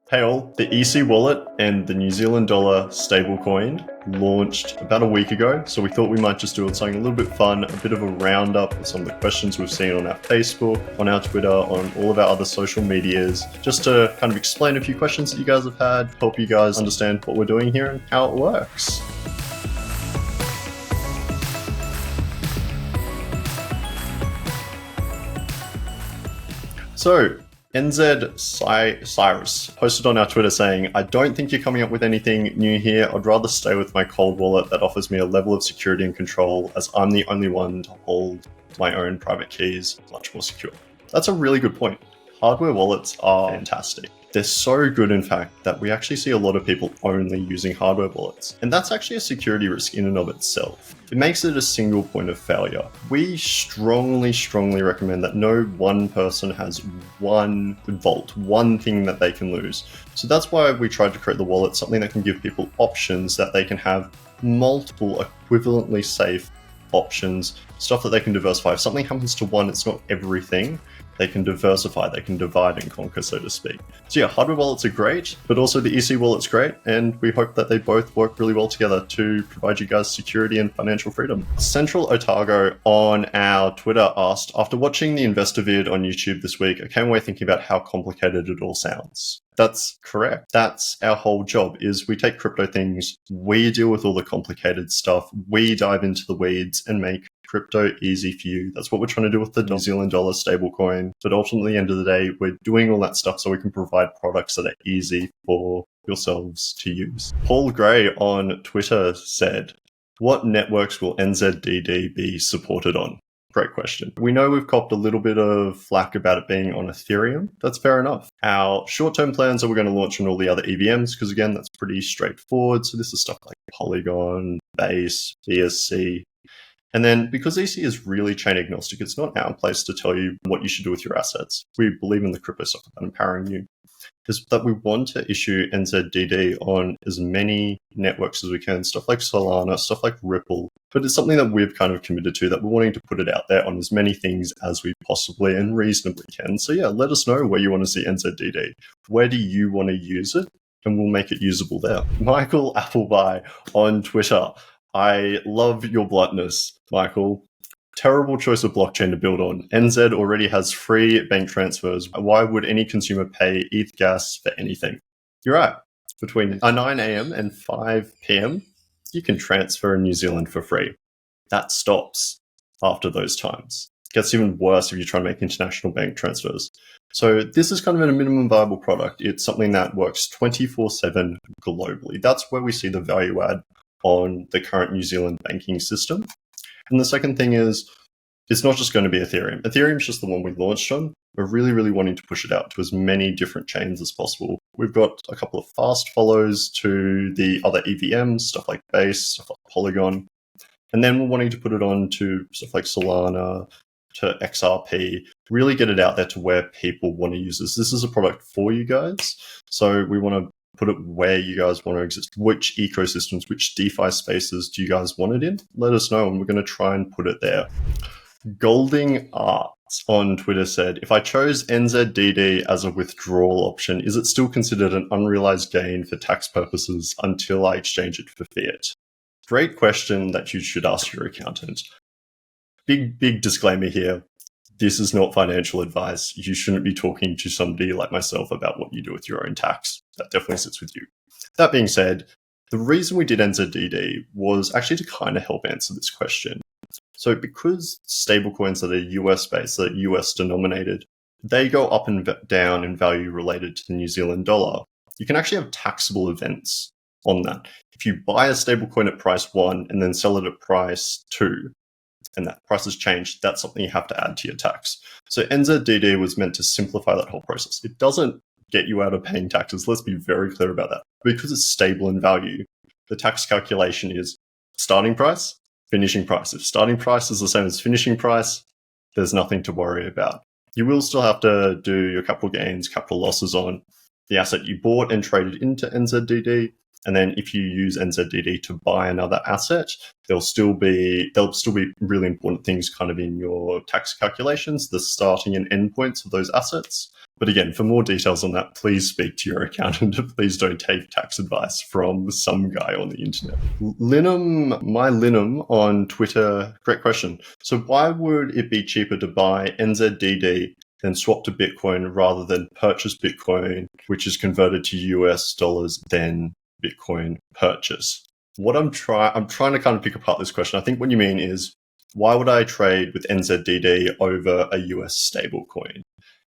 Hey all, the EC wallet and the New Zealand dollar stablecoin launched about a week ago, so we thought we might just do something a little bit fun, a bit of a roundup of some of the questions we've seen on our Facebook, on our Twitter, on all of our other social medias, just to kind of explain a few questions that you guys have had, help you guys understand what we're doing here and how it works. So, NZ Cyrus posted on our Twitter saying, I don't think you're coming up with anything new here. I'd rather stay with my cold wallet that offers me a level of security and control, as I'm the only one to hold my own private keys, much more secure. That's a really good point. Hardware wallets are fantastic. They're so good, in fact, that we actually see a lot of people only using hardware wallets. And that's actually a security risk in and of itself. It makes it a single point of failure. We strongly recommend that no one person has one vault, one thing that they can lose. So that's why we tried to create the wallet, something that can give people options that they can have multiple equivalently safe options, stuff that they can diversify. If something happens to one, it's not everything. They can diversify, they can divide and conquer, so to speak. So yeah, hardware wallets are great, but also the EC wallet's great, and we hope that they both work really well together to provide you guys security and financial freedom. Central Otago on our Twitter asked, after watching the investor vid on YouTube this week, I came away thinking about how complicated it all sounds. That's correct. That's our whole job, is we take crypto things, we deal with all the complicated stuff, we dive into the weeds and make crypto easy for you. That's what we're trying to do with the New Zealand dollar stablecoin. But ultimately, at the end of the day, we're doing all that stuff so we can provide products that are easy for yourselves to use. Paul Gray on Twitter said, what networks will NZDD be supported on? Great question. We know we've copped a little bit of flack about it being on Ethereum. That's fair enough. Our short-term plans are we're going to launch on all the other EVMs because, again, that's pretty straightforward. So this is stuff like Polygon, Base, BSC. And then because EC is really chain agnostic, it's not our place to tell you what you should do with your assets. We believe in the crypto stuff about empowering you. Is that we want to issue NZDD on as many networks as we can, stuff like Solana, stuff like Ripple. But it's something that we've kind of committed to, that we're wanting to put it out there on as many things as we possibly and reasonably can. So yeah, let us know where you want to see NZDD. Where do you want to use it? And we'll make it usable there. Michael Appleby on Twitter. I love your bluntness, Michael. Terrible choice of blockchain to build on. NZ already has free bank transfers. Why would any consumer pay ETH gas for anything? You're right. Between 9 a.m. and 5 p.m., you can transfer in New Zealand for free. That stops after those times. It gets even worse if you try to make international bank transfers. So this is kind of a minimum viable product. It's something that works 24/7 globally. That's where we see the value add on the current New Zealand banking system. And the second thing is, it's not just going to be Ethereum. Ethereum is just the one we launched on. We're really wanting to push it out to as many different chains as possible. We've got a couple of fast follows to the other EVMs, stuff like Base, stuff like Polygon. And then we're wanting to put it on to stuff like Solana, to XRP, really get it out there to where people want to use this. This is a product for you guys. So we want to put it where you guys want to exist. Which ecosystems, which DeFi spaces do you guys want it in? Let us know, and we're going to try and put it there. Golding Arts on Twitter said, if I chose NZDD as a withdrawal option, is it still considered an unrealized gain for tax purposes until I exchange it for fiat? Great question that you should ask your accountant. Big disclaimer here. This is not financial advice. You shouldn't be talking to somebody like myself about what you do with your own tax. That definitely sits with you. That being said, the reason we did NZDD was actually to kind of help answer this question. So because stablecoins that are US-based, that are US denominated, they go up and down in value related to the New Zealand dollar. You can actually have taxable events on that. If you buy a stablecoin at price 1 and then sell it at price 2, and that price has changed, that's something you have to add to your tax. So NZDD was meant to simplify that whole process. It doesn't get you out of paying taxes. Let's be very clear about that. Because it's stable in value, the tax calculation is starting price, finishing price. If starting price is the same as finishing price, there's nothing to worry about. You will still have to do your capital gains, capital losses on the asset you bought and traded into NZDD. And then if you use NZDD to buy another asset, there'll still be really important things kind of in your tax calculations, the starting and end points of those assets. But again, for more details on that, please speak to your accountant. Please don't take tax advice from some guy on the internet. My Linum on Twitter, great question. So why would it be cheaper to buy NZDD than swap to Bitcoin rather than purchase Bitcoin, which is converted to US dollars, then Bitcoin purchase? What I'm trying to kind of pick apart this question. I think what you mean is, why would I trade with NZDD over a US stablecoin?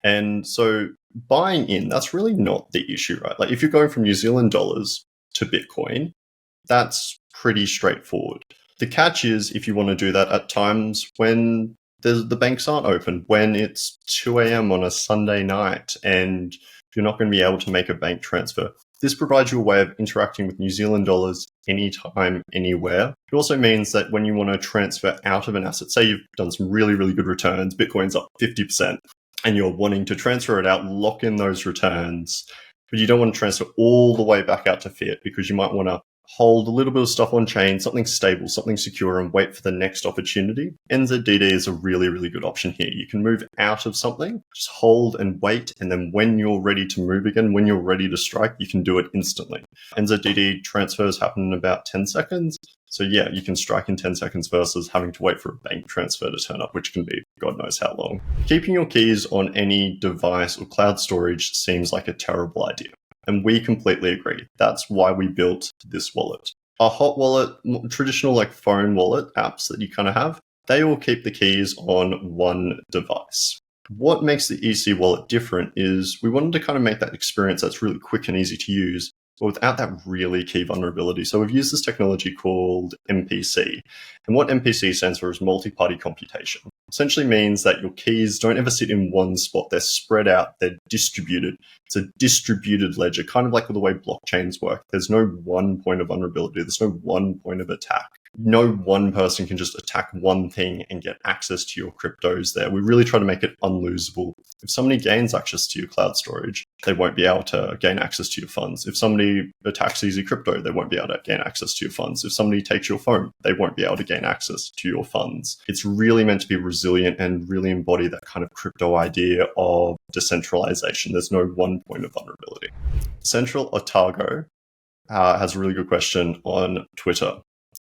And so buying in, that's really not the issue, right? Like if you're going from New Zealand dollars to Bitcoin, that's pretty straightforward. The catch is if you want to do that at times when the banks aren't open, when it's 2 a.m. on a Sunday night and you're not going to be able to make a bank transfer. This provides you a way of interacting with New Zealand dollars anytime, anywhere. It also means that when you want to transfer out of an asset, say you've done some really, really good returns, Bitcoin's up 50%, and you're wanting to transfer it out, lock in those returns, but you don't want to transfer all the way back out to fiat because you might want to hold a little bit of stuff on chain, something stable, something secure, and wait for the next opportunity. NZDD is a really, really good option here. You can move out of something, just hold and wait, and then when you're ready to move again, when you're ready to strike, you can do it instantly. NZDD transfers happen in about 10 seconds. So yeah, you can strike in 10 seconds versus having to wait for a bank transfer to turn up, which can be God knows how long. Keeping your keys on any device or cloud storage seems like a terrible idea. And we completely agree. That's why we built this wallet. Our hot wallet, traditional like phone wallet apps that you kind of have, they all keep the keys on one device. What makes the EC wallet different is we wanted to kind of make that experience that's really quick and easy to use, but without that really key vulnerability. So we've used this technology called MPC. And what MPC stands for is multi-party computation. Essentially means that your keys don't ever sit in one spot. They're spread out, they're distributed. It's a distributed ledger, kind of like the way blockchains work. There's no one point of vulnerability. There's no one point of attack. No one person can just attack one thing and get access to your cryptos there. We really try to make it unlosable. If somebody gains access to your cloud storage, they won't be able to gain access to your funds. If somebody attacks Easy Crypto, they won't be able to gain access to your funds. If somebody takes your phone, they won't be able to gain access to your funds. It's really meant to be resilient and really embody that kind of crypto idea of decentralization. There's no one point of vulnerability. Central Otago has a really good question on Twitter.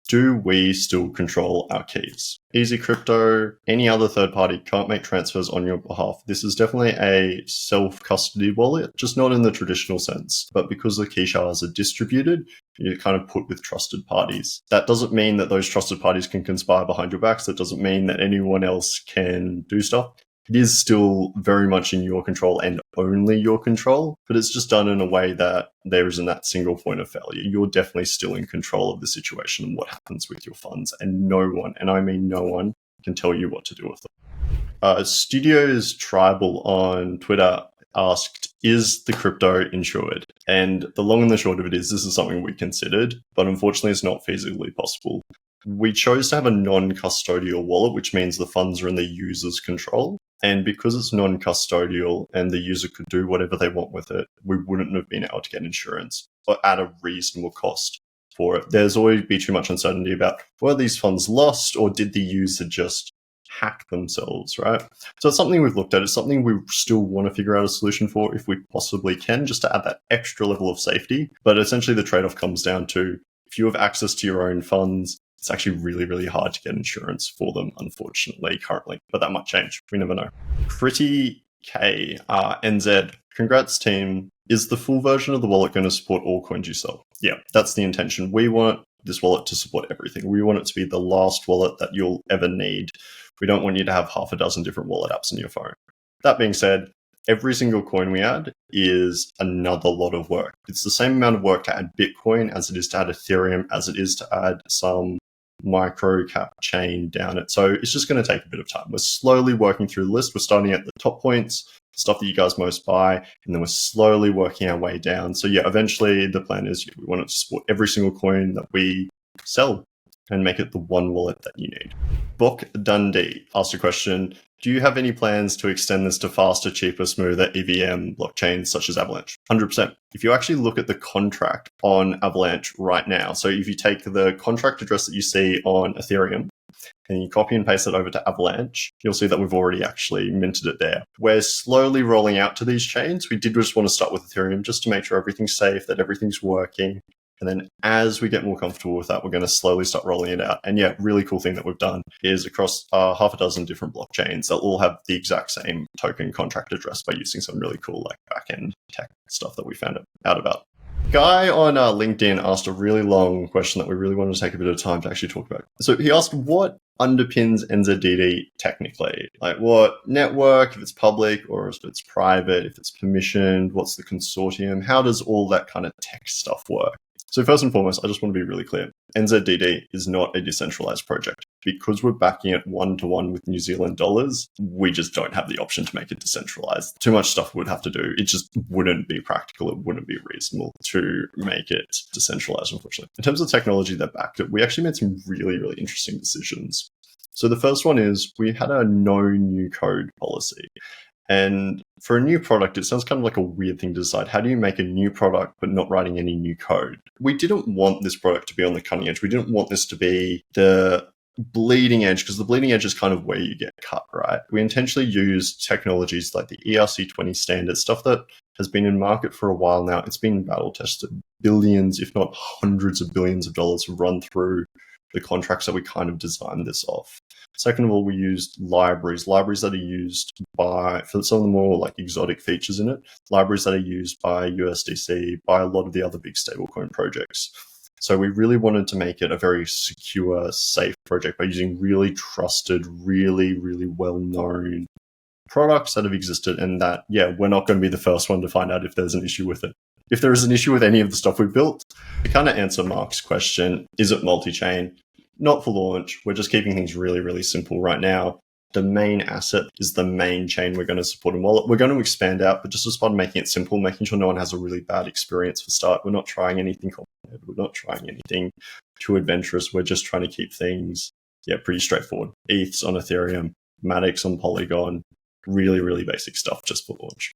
Do we still control our keys? Easy Crypto, any other third party can't make transfers on your behalf. This is definitely a self-custody wallet, just not in the traditional sense. But because the key shards are distributed, you're kind of put with trusted parties. That doesn't mean that those trusted parties can conspire behind your backs. That doesn't mean that anyone else can do stuff. It is still very much in your control and only your control, but it's just done in a way that there isn't that single point of failure. You're definitely still in control of the situation and what happens with your funds, and no one, and I mean no one, can tell you what to do with them. Studios Tribal on Twitter asked, is the crypto insured? And the long and the short of it is, this is something we considered, but unfortunately it's not feasibly possible. We chose to have a non-custodial wallet, which means the funds are in the user's control. And because it's non-custodial and the user could do whatever they want with it, we wouldn't have been able to get insurance at a reasonable cost for it. There's always be too much uncertainty about, were these funds lost or did the user just hack themselves, right? So it's something we've looked at. It's something we still want to figure out a solution for if we possibly can, just to add that extra level of safety. But essentially the trade-off comes down to, if you have access to your own funds, it's actually really, really hard to get insurance for them, unfortunately, currently. But that might change. We never know. Pretty K, NZ, congrats team. Is the full version of the wallet going to support all coins you sell? Yeah, that's the intention. We want this wallet to support everything. We want it to be the last wallet that you'll ever need. We don't want you to have half a dozen different wallet apps on your phone. That being said, every single coin we add is another lot of work. It's the same amount of work to add Bitcoin as it is to add Ethereum, as it is to add some micro cap chain down it. So it's just going to take a bit of time. We're slowly working through the list. We're starting at the top points, stuff that you guys most buy, and then we're slowly working our way down. So yeah, eventually the plan is we want it to support every single coin that we sell and make it the one wallet that you need. Bok Dundee asked a question. Do you have any plans to extend this to faster, cheaper, smoother EVM blockchains such as Avalanche? 100%. If you actually look at the contract on Avalanche right now, so if you take the contract address that you see on Ethereum and you copy and paste it over to Avalanche, you'll see that we've already actually minted it there. We're slowly rolling out to these chains. We did just want to start with Ethereum just to make sure everything's safe, that everything's working. And then as we get more comfortable with that, we're going to slowly start rolling it out. And yeah, really cool thing that we've done is across half a dozen different blockchains, they'll all have the exact same token contract address by using some really cool like backend tech stuff that we found out about. Guy on LinkedIn asked a really long question that we really wanted to take a bit of time to actually talk about. So he asked, what underpins NZDD technically? Like what network, if it's public or if it's private, if it's permissioned, what's the consortium? How does all that kind of tech stuff work? So first and foremost, I just want to be really clear. NZDD is not a decentralized project. Because we're backing it one-to-one with New Zealand dollars, we just don't have the option to make it decentralized. Too much stuff we'd have to do. It just wouldn't be practical. It wouldn't be reasonable to make it decentralized, unfortunately. In terms of technology that backed it, we actually made some really, really interesting decisions. So the first one is we had a no new code policy. And for a new product, it sounds kind of like a weird thing to decide. How do you make a new product but not writing any new code? We didn't want this product to be on the cutting edge. We didn't want this to be the bleeding edge, because the bleeding edge is kind of where you get cut, right? We intentionally use technologies like the ERC20 standard, stuff that has been in market for a while now. It's been battle tested. Billions, if not hundreds of billions of dollars have run through the contracts that we kind of designed this off. Second of all, we used libraries that are used by, for some of the more like exotic features in it, libraries that are used by USDC, by a lot of the other big stablecoin projects. So we really wanted to make it a very secure, safe project by using really trusted, really, really well-known products that have existed, and that, yeah, we're not going to be the first one to find out if there's an issue with it. If there is an issue with any of the stuff we've built, to kind of answer Mark's question, is it multi-chain? Not for launch. We're just keeping things really, really simple right now. The main asset is the main chain we're going to support in wallet. We're going to expand out, but just as part of making it simple, making sure no one has a really bad experience for start. We're not trying anything complicated. We're not trying anything too adventurous. We're just trying to keep things, pretty straightforward. ETHs on Ethereum, Matic on Polygon, really, really basic stuff just for launch.